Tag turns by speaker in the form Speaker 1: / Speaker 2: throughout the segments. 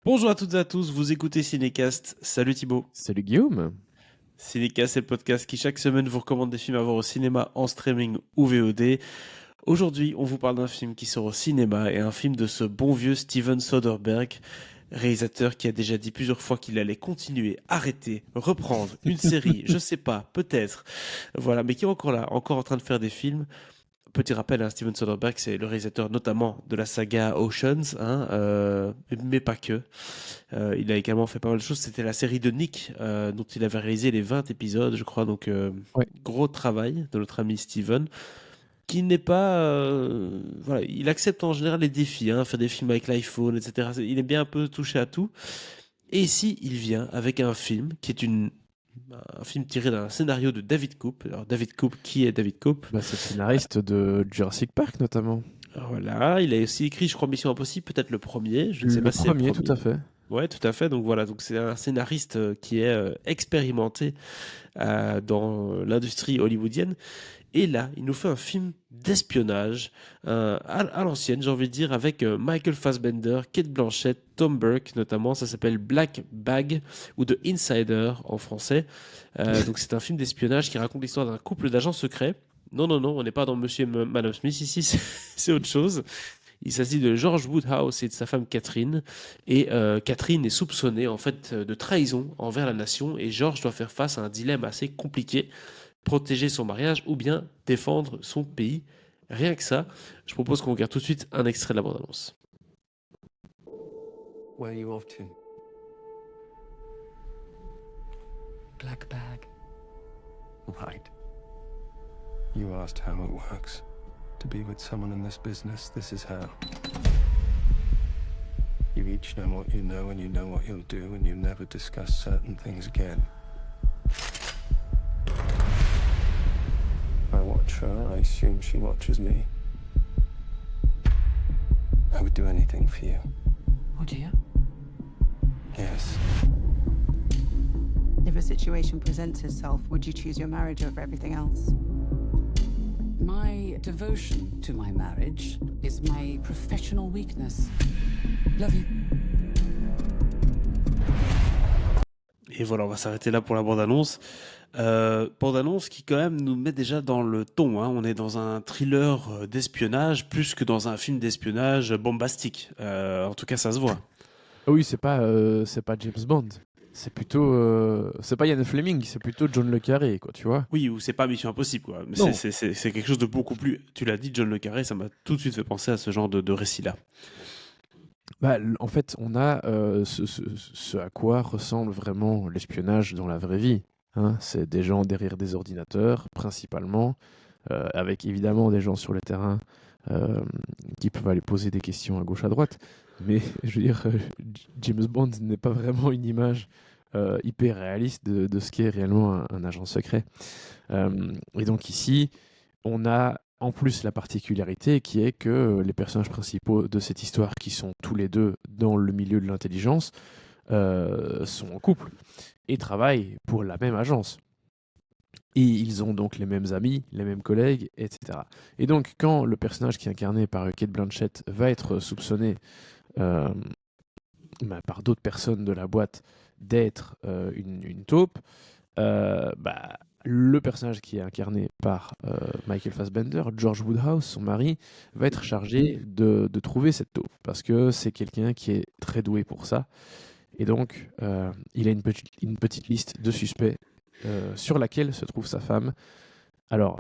Speaker 1: Bonjour à toutes et à tous, vous écoutez Cinécast. Salut Thibaut.
Speaker 2: Salut Guillaume.
Speaker 1: Cinécast, c'est le podcast qui chaque semaine vous recommande des films à voir au cinéma, en streaming ou VOD. Aujourd'hui, on vous parle d'un film qui sort au cinéma et un film de ce bon vieux Steven Soderbergh, réalisateur qui a déjà dit plusieurs fois qu'il allait continuer, arrêter, reprendre une série, je sais pas, peut-être. Voilà, mais qui est encore là, encore en train de faire des films. Petit rappel, hein, Steven Soderbergh, c'est le réalisateur notamment de la saga Oceans, hein, mais pas que. Il a également fait pas mal de choses. C'était la série de Nick, dont il avait réalisé les 20 épisodes, je crois. Donc,
Speaker 2: Ouais.
Speaker 1: gros travail de notre ami Steven, qui n'est pas. Voilà, il accepte en général les défis, hein, faire des films avec l'iPhone, etc. Il est bien un peu touché à tout. Et ici, il vient avec un film qui est un film tiré d'un scénario de David Koepp. Alors, David Koepp, qui est David Koepp?
Speaker 2: Bah, c'est le scénariste de Jurassic Park notamment.
Speaker 1: Voilà, il a aussi écrit, je crois, Mission Impossible, peut-être le premier. Je ne sais
Speaker 2: Le
Speaker 1: pas si c'est le
Speaker 2: premier, tout
Speaker 1: premier.
Speaker 2: à fait.
Speaker 1: Ouais, tout à fait. Donc voilà, donc c'est un scénariste qui est expérimenté dans l'industrie hollywoodienne. Et là, il nous fait un film d'espionnage à l'ancienne, j'ai envie de dire, avec Michael Fassbender, Kate Blanchett, Tom Burke notamment. Ça s'appelle Black Bag ou The Insider en français. Donc c'est un film d'espionnage qui raconte l'histoire d'un couple d'agents secrets. Non, non, non, on n'est pas dans Monsieur et Madame Smith ici, c'est autre chose. Il s'agit de George Woodhouse et de sa femme Catherine. Et Catherine est soupçonnée en fait de trahison envers la nation et George doit faire face à un dilemme assez compliqué, protéger son mariage ou bien défendre son pays. Rien que ça, je propose qu'on regarde tout de suite un extrait de la bande-annonce.
Speaker 3: Where are you off to?
Speaker 4: Black bag.
Speaker 3: Right. You asked how it works. To be with someone in this business, this is how. You each know what you know, and you know what you'll do, and you never discuss certain things again. I watch her, I assume she watches me. I would do anything for you.
Speaker 4: Would you?
Speaker 3: Yes.
Speaker 5: If a situation presents itself, would you choose your marriage over everything else?
Speaker 4: My devotion to my marriage is my professional weakness. Love you.
Speaker 1: Et voilà, on va s'arrêter là pour la bande-annonce. Bande-annonce qui quand même nous met déjà dans le ton, hein. On est dans un thriller d'espionnage plus que dans un film d'espionnage bombastique. En tout cas, ça se voit.
Speaker 2: Ah oui, c'est pas James Bond. C'est plutôt, c'est pas Ian Fleming, c'est plutôt John le Carré, quoi, tu vois.
Speaker 1: Oui, ou c'est pas Mission Impossible, quoi. Mais
Speaker 2: Non.
Speaker 1: c'est quelque chose de beaucoup plus. Tu l'as dit, John le Carré, ça m'a tout de suite fait penser à ce genre de récit-là.
Speaker 2: Bah, en fait, on a ce à quoi ressemble vraiment l'espionnage dans la vraie vie, hein. C'est des gens derrière des ordinateurs, principalement, avec évidemment des gens sur le terrain qui peuvent aller poser des questions à gauche à droite. Mais je veux dire, James Bond n'est pas vraiment une image hyper réaliste de ce qu'est réellement un agent secret. Et donc ici, on a en plus la particularité qui est que les personnages principaux de cette histoire, qui sont tous les deux dans le milieu de l'intelligence, sont en couple et travaillent pour la même agence. Et ils ont donc les mêmes amis, les mêmes collègues, etc. Et donc, quand le personnage qui est incarné par Kate Blanchett va être soupçonné euh, par d'autres personnes de la boîte d'être une taupe, bah, le personnage qui est incarné par Michael Fassbender, George Woodhouse, son mari, va être chargé de trouver cette taupe, parce que c'est quelqu'un qui est très doué pour ça. Et donc, il a une petite liste de suspects sur laquelle se trouve sa femme. Alors,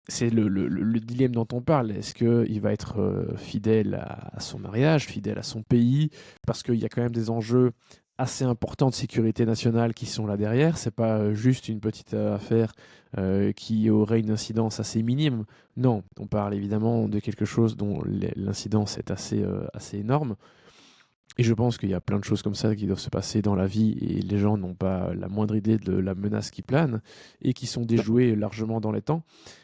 Speaker 2: c'est le dilemme dont on parle. Est-ce qu'il va être fidèle à son mariage, fidèle à son pays? Parce qu'il y a quand même des enjeux assez importants de sécurité nationale qui sont là derrière. C'est pas juste une petite affaire qui aurait une incidence assez minime. Non, on parle évidemment de quelque chose dont l'incidence est assez énorme. Et je pense qu'il y a plein de choses comme ça qui doivent se passer dans la vie et les gens n'ont pas la moindre idée de la menace qui plane et qui sont déjouées largement dans les temps.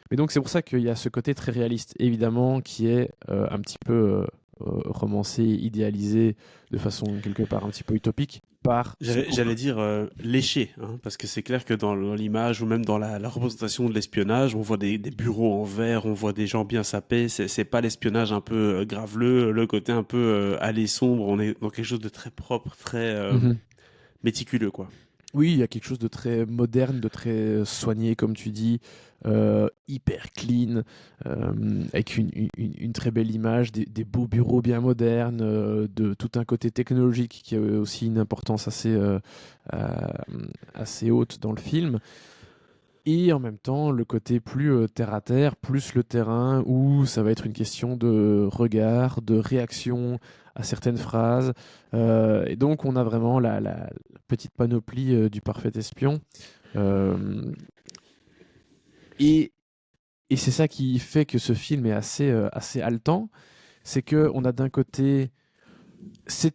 Speaker 2: Mais donc c'est pour ça qu'il y a ce côté très réaliste, évidemment, qui est un petit peu romancé, idéalisé de façon quelque part un petit peu utopique par ce
Speaker 1: J'allais
Speaker 2: couple.
Speaker 1: dire léché, hein, parce que c'est clair que dans l'image ou même dans la représentation de l'espionnage, on voit des bureaux en verre, on voit des gens bien sapés. C'est pas l'espionnage un peu graveleux, le côté un peu allée sombre. On est dans quelque chose de très propre, très
Speaker 2: Mhm.
Speaker 1: méticuleux, quoi.
Speaker 2: Oui, il y a quelque chose de très moderne, de très soigné, comme tu dis, hyper clean, avec une très belle image, des beaux bureaux bien modernes, de tout un côté technologique qui a aussi une importance euh, assez haute dans le film. Et en même temps, le côté plus terre à terre, plus le terrain, où ça va être une question de regard, de réaction à certaines phrases. Et donc, on a vraiment la petite panoplie du parfait espion. Euh, et et c'est ça qui fait que ce film est assez haletant. C'est qu'on a d'un côté ces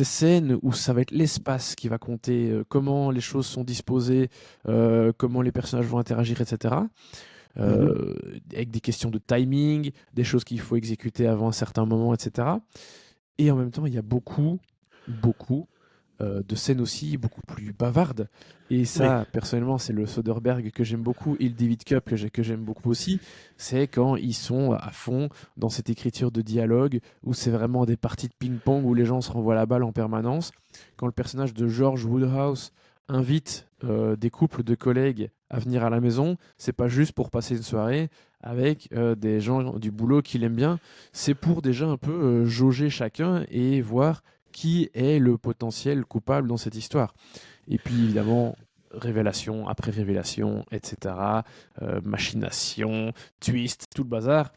Speaker 2: scènes où ça va être l'espace qui va compter, comment les choses sont disposées, comment les personnages vont interagir, etc.
Speaker 1: Mhm.
Speaker 2: euh, avec des questions de timing, des choses qu'il faut exécuter avant un certain moment, etc. Et en même temps, il y a beaucoup de scènes aussi beaucoup plus bavardes. Et
Speaker 1: Oui.
Speaker 2: ça, personnellement, c'est le Soderbergh que j'aime beaucoup et le David Cup que j'aime beaucoup aussi. C'est quand ils sont à fond dans cette écriture de dialogue où c'est vraiment des parties de ping-pong où les gens se renvoient la balle en permanence. Quand le personnage de George Woodhouse invite des couples de collègues à venir à la maison, c'est pas juste pour passer une soirée avec des gens du boulot qu'il aime bien, c'est pour déjà un peu jauger chacun et voir qui est le potentiel coupable dans cette histoire. Et puis évidemment, révélation après révélation, etc. Machination, twist, tout le bazar.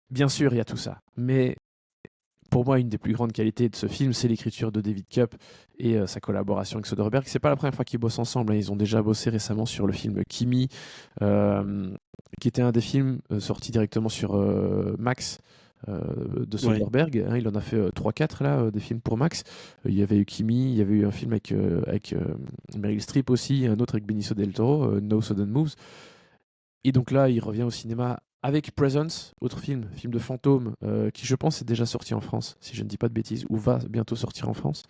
Speaker 2: Bien sûr, il y a tout ça. Mais pour moi, une des plus grandes qualités de ce film, c'est l'écriture de David Cup et sa collaboration avec Soderbergh. C'est pas la première fois qu'ils bossent ensemble, hein. Ils ont déjà bossé récemment sur le film Kimi, euh, qui était un des films sortis directement sur Max de
Speaker 1: Ouais.
Speaker 2: Soderbergh. Hein. Il en a fait 3-4 là, des films pour Max. Il y avait eu Kimi, il y avait eu un film avec Meryl Streep aussi, un autre avec Benicio del Toro, No Sudden Moves. Et donc là, il revient au cinéma avec Presence, autre film de fantôme, qui je pense est déjà sorti en France, si je ne dis pas de bêtises, ou va bientôt sortir en France,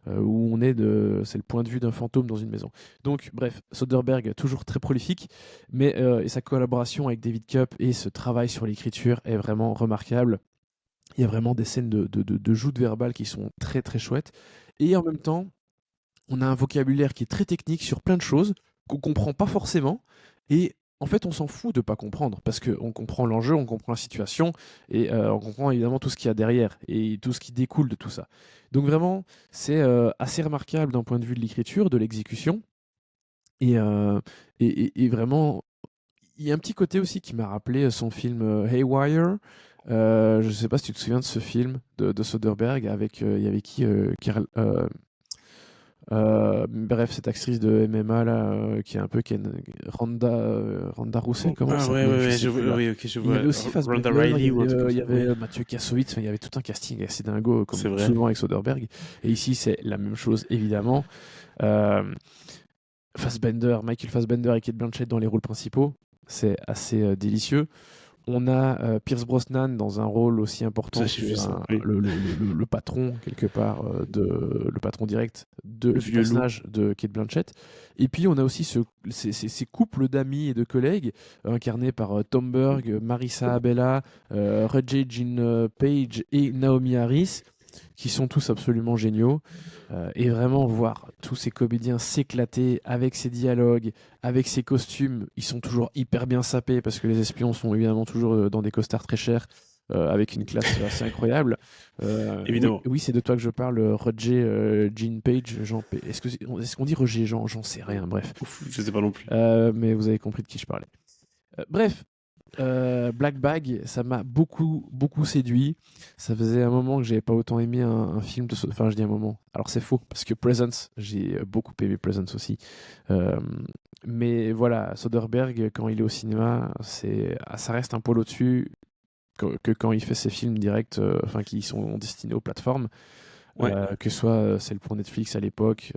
Speaker 2: où c'est le point de vue d'un fantôme dans une maison. Donc, bref, Soderbergh, toujours très prolifique, mais et sa collaboration avec David Cup et ce travail sur l'écriture est vraiment remarquable. Il y a vraiment des scènes de joutes verbales qui sont très très chouettes. Et en même temps, on a un vocabulaire qui est très technique sur plein de choses qu'on comprend pas forcément. Et en fait, on s'en fout de pas comprendre parce qu'on comprend l'enjeu, on comprend la situation et on comprend évidemment tout ce qu'il y a derrière et tout ce qui découle de tout ça. Donc vraiment, c'est assez remarquable d'un point de vue de l'écriture, de l'exécution. Et, et vraiment, il y a un petit côté aussi qui m'a rappelé son film Haywire. Je ne sais pas si tu te souviens de ce film de Soderbergh avec il y avait qui bref, cette actrice de MMA là, qui est un peu Randa Roussel, comment elle
Speaker 1: Ah ouais,
Speaker 2: s'appelait?
Speaker 1: ouais,
Speaker 2: Je
Speaker 1: ouais,
Speaker 2: sais
Speaker 1: je
Speaker 2: plus
Speaker 1: vois,
Speaker 2: là.
Speaker 1: oui, ok, je
Speaker 2: Et il y
Speaker 1: vois.
Speaker 2: avait aussi
Speaker 1: Ronda
Speaker 2: Fassbender,
Speaker 1: Riley ou un truc comme
Speaker 2: il y
Speaker 1: ça, oui.
Speaker 2: avait Mathieu Kassovitz, enfin, il y avait tout un casting assez dingo, comme
Speaker 1: C'est vrai.
Speaker 2: souvent avec Soderbergh. Et ici, c'est la même chose, évidemment. Euh, Michael Fassbender et Kate Blanchett dans les rôles principaux, c'est assez délicieux. On a Pierce Brosnan dans un rôle aussi
Speaker 1: Ça,
Speaker 2: important
Speaker 1: j'ai
Speaker 2: que
Speaker 1: vu ça, oui.
Speaker 2: le patron, quelque part, le patron direct
Speaker 1: Le
Speaker 2: du
Speaker 1: vieux loup.
Speaker 2: personnage de Kate Blanchett. Et puis, on a aussi ces couples d'amis et de collègues incarnés par Tom Berg, Marissa Abela, Regé Jean Page et Naomi Harris, qui sont tous absolument géniaux. Et vraiment voir tous ces comédiens s'éclater avec ces dialogues, avec ces costumes. Ils sont toujours hyper bien sapés parce que les espions sont évidemment toujours dans des costards très chers. Avec une classe assez incroyable. Oui,
Speaker 1: Évidemment.
Speaker 2: oui, c'est de toi que je parle, Roger Jean Page. Est-ce qu'on dit Roger Jean? J'en sais rien, bref.
Speaker 1: Ouf, je sais pas non plus.
Speaker 2: Mais vous avez compris de qui je parlais. Bref, Black Bag, ça m'a beaucoup séduit. Ça faisait un moment que j'avais pas autant aimé un film de enfin, je dis un moment. Alors c'est faux parce que Presence, j'ai beaucoup aimé Presence aussi. Euh, mais voilà, Soderbergh quand il est au cinéma, ça reste un pôle au-dessus que quand il fait ses films directs, enfin qui sont destinés aux plateformes.
Speaker 1: Ouais.
Speaker 2: Que ce soit celle pour Netflix à l'époque,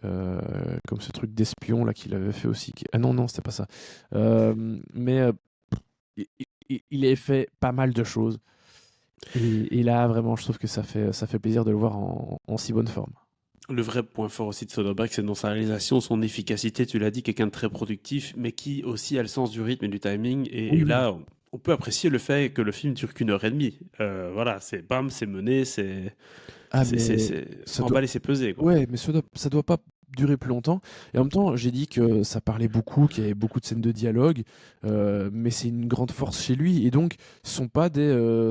Speaker 2: comme ce truc d'espion là qu'il avait fait aussi. Ah non, non, c'était pas ça. Mais il a fait pas mal de choses. Et là, vraiment, je trouve que ça fait plaisir de le voir en si bonne forme.
Speaker 1: Le vrai point fort aussi de Soderbergh, c'est dans sa réalisation, son efficacité. Tu l'as dit, quelqu'un de très productif, mais qui aussi a le sens du rythme et du timing. Et,
Speaker 2: Oui,
Speaker 1: et
Speaker 2: oui.
Speaker 1: là, on peut apprécier le fait que le film dure qu'une heure et demie. Voilà, c'est bam, c'est mené,
Speaker 2: Ah, mais
Speaker 1: c'est
Speaker 2: ça doit.
Speaker 1: emballé, c'est pesé, quoi.
Speaker 2: Ouais, mais ça doit pas durer plus longtemps. Et en même temps, j'ai dit que ça parlait beaucoup, qu'il y avait beaucoup de scènes de dialogue, mais c'est une grande force chez lui. Et donc, ce sont pas des.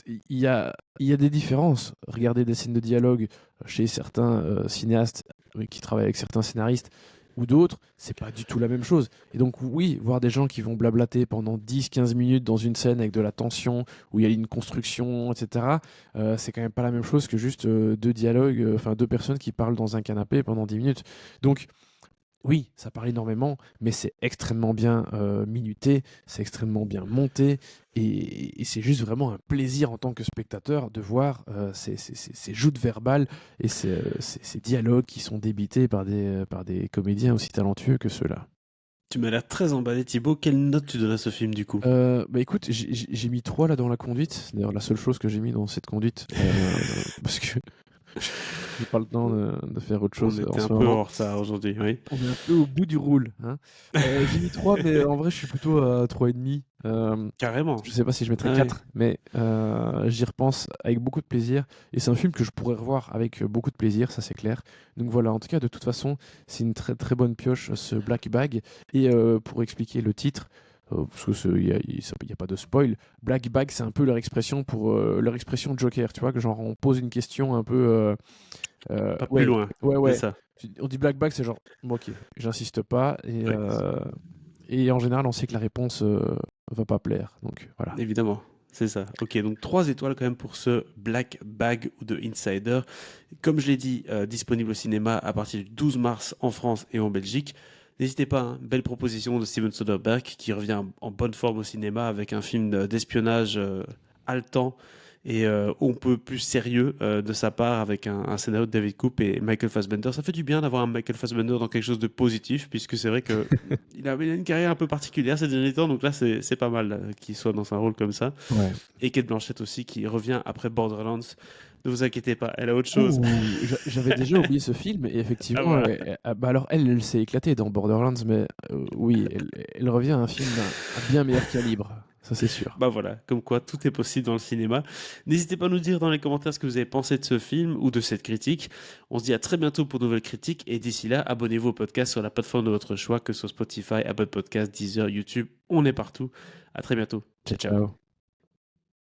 Speaker 2: Il y a des différences. Regardez des scènes de dialogue chez certains cinéastes qui travaillent avec certains scénaristes ou d'autres, c'est pas du tout la même chose. Et donc, oui, voir des gens qui vont blablater pendant 10-15 minutes dans une scène avec de la tension, où il y a une construction, etc. C'est quand même pas la même chose que juste deux dialogues, enfin deux personnes qui parlent dans un canapé pendant 10 minutes. Donc oui, ça parle énormément, mais c'est extrêmement bien minuté, c'est extrêmement bien monté, et c'est juste vraiment un plaisir en tant que spectateur de voir ces joutes verbales et ces dialogues qui sont débités par des comédiens aussi talentueux que ceux-là.
Speaker 1: Tu m'as l'air très emballé, Thibaut. Quelle note tu donnes à ce film, du coup?
Speaker 2: Bah écoute, j'ai mis 3 là dans la conduite. C'est d'ailleurs la seule chose que j'ai mis dans cette conduite. Parce que j'ai pas le temps de faire autre
Speaker 1: On
Speaker 2: chose en
Speaker 1: était un
Speaker 2: ce
Speaker 1: peu
Speaker 2: moment.
Speaker 1: en retard aujourd'hui, oui.
Speaker 2: On est un peu au bout du roule, hein. J'ai mis 3, mais en vrai, je suis plutôt à 3,5.
Speaker 1: Carrément.
Speaker 2: Je sais pas si je mettrais
Speaker 1: Ah ouais.
Speaker 2: 4, mais j'y repense avec beaucoup de plaisir. Et c'est un film que je pourrais revoir avec beaucoup de plaisir, ça c'est clair. Donc voilà, en tout cas, de toute façon, c'est une très très bonne pioche, ce Black Bag. Et pour expliquer le titre, parce qu'il n'y a pas de spoil, Black Bag, c'est un peu leur expression pour leur expression de Joker, tu vois, que genre on pose une question un peu.
Speaker 1: Pas plus
Speaker 2: Ouais,
Speaker 1: loin,
Speaker 2: ouais,
Speaker 1: c'est
Speaker 2: ouais.
Speaker 1: ça.
Speaker 2: On dit Black Bag, c'est genre, bon, ok, j'insiste pas.
Speaker 1: Ouais.
Speaker 2: Et en général, on sait que la réponse va pas plaire. Donc voilà.
Speaker 1: Évidemment, c'est ça. Ok, donc 3 étoiles quand même pour ce Black Bag ou The Insider. Comme je l'ai dit, disponible au cinéma à partir du 12 mars en France et en Belgique. N'hésitez pas, hein, belle proposition de Steven Soderbergh qui revient en bonne forme au cinéma avec un film d'espionnage haletant et un peu plus sérieux de sa part avec un scénario de David Koop et Michael Fassbender. Ça fait du bien d'avoir un Michael Fassbender dans quelque chose de positif puisque c'est vrai que il a une carrière un peu particulière ces derniers temps, donc là c'est pas mal qu'il soit dans un rôle comme ça.
Speaker 2: Ouais.
Speaker 1: Et Kate Blanchett aussi qui revient après Borderlands. Ne vous inquiétez pas, elle a autre chose.
Speaker 2: Ouh, j'avais déjà oublié ce film et
Speaker 1: Ah
Speaker 2: effectivement,
Speaker 1: voilà.
Speaker 2: bah alors elle s'est éclatée dans Borderlands, mais oui, elle revient à un film d'un bien meilleur calibre, ça c'est sûr.
Speaker 1: Bah voilà, comme quoi tout est possible dans le cinéma. N'hésitez pas à nous dire dans les commentaires ce que vous avez pensé de ce film ou de cette critique. On se dit à très bientôt pour de nouvelles critiques et d'ici là, abonnez-vous au podcast sur la plateforme de votre choix, que ce soit Spotify, Apple Podcasts, Deezer, YouTube, on est partout. À très bientôt. Ciao, ciao.
Speaker 2: Ciao.